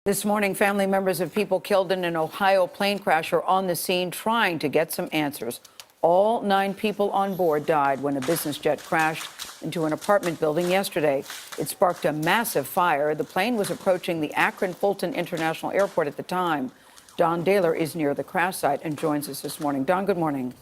This morning, family members of people killed in an Ohio plane crash are on the scene trying to get some answers. All 9 people on board died when a business jet crashed into an apartment building yesterday. It sparked a massive fire. The plane was approaching the Akron Fulton International Airport at the time. Don Dahler is near the crash site and joins us this morning. Don, good morning.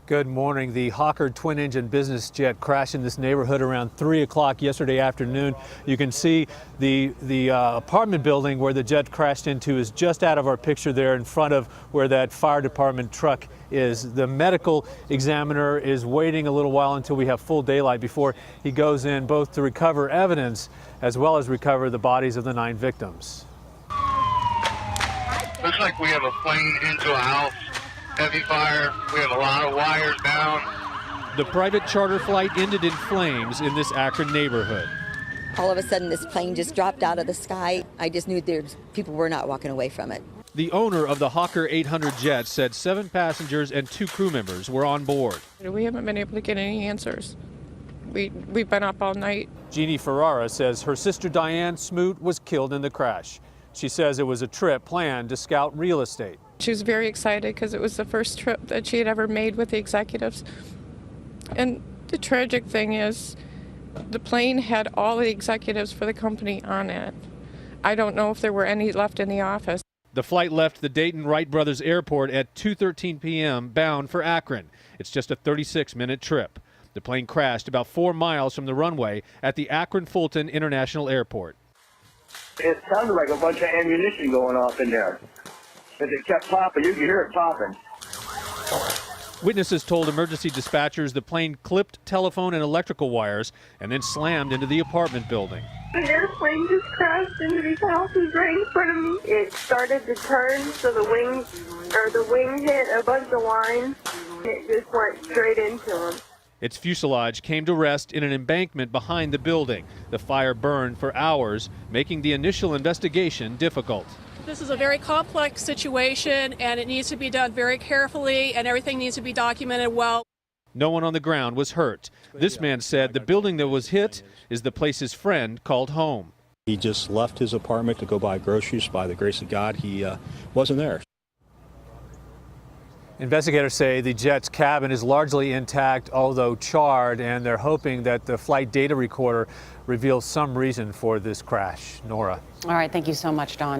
Good morning. The Hawker twin-engine business jet crashed in this neighborhood around 3 o'clock yesterday afternoon. You can see the apartment building where the jet crashed into is just out of our picture there in front of where that fire department truck is. The medical examiner is waiting a little while until we have full daylight before he goes in both to recover evidence as well as recover the bodies of the 9 victims. Looks like we have a plane into a house. Heavy fire. We have a lot of wires down. The private charter flight ended in flames in this Akron neighborhood. All of a sudden, this plane just dropped out of the sky. I just knew people were not walking away from it. The owner of the Hawker 800 jet said 7 passengers and 2 crew members were on board. We haven't been able to get any answers. We've been up all night. Jeannie Ferrara says her sister Diane Smoot was killed in the crash. She says it was a trip planned to scout real estate. She was very excited because it was the first trip that she had ever made with the executives. And the tragic thing is, the plane had all the executives for the company on it. I don't know if there were any left in the office. The flight left the Dayton Wright Brothers Airport at 2:13 p.m. bound for Akron. It's just a 36-minute trip. The plane crashed about 4 miles from the runway at the Akron Fulton International Airport. It sounded like a bunch of ammunition going off in there. As it kept popping, you could hear it popping. Witnesses told emergency dispatchers the plane clipped telephone and electrical wires and then slammed into the apartment building. An airplane just crashed into these houses right in front of me. It started to turn, so the wing hit a bunch of lines. It just went straight into them. Its fuselage came to rest in an embankment behind the building. The fire burned for hours, making the initial investigation difficult. This is a very complex situation, and it needs to be done very carefully, and everything needs to be documented well. No one on the ground was hurt. This man said the building that was hit is the place his friend called home. He just left his apartment to go buy groceries. By the grace of God, he wasn't there. Investigators say the jet's cabin is largely intact, although charred, and they're hoping that the flight data recorder reveals some reason for this crash. Nora. All right, thank you so much, Don.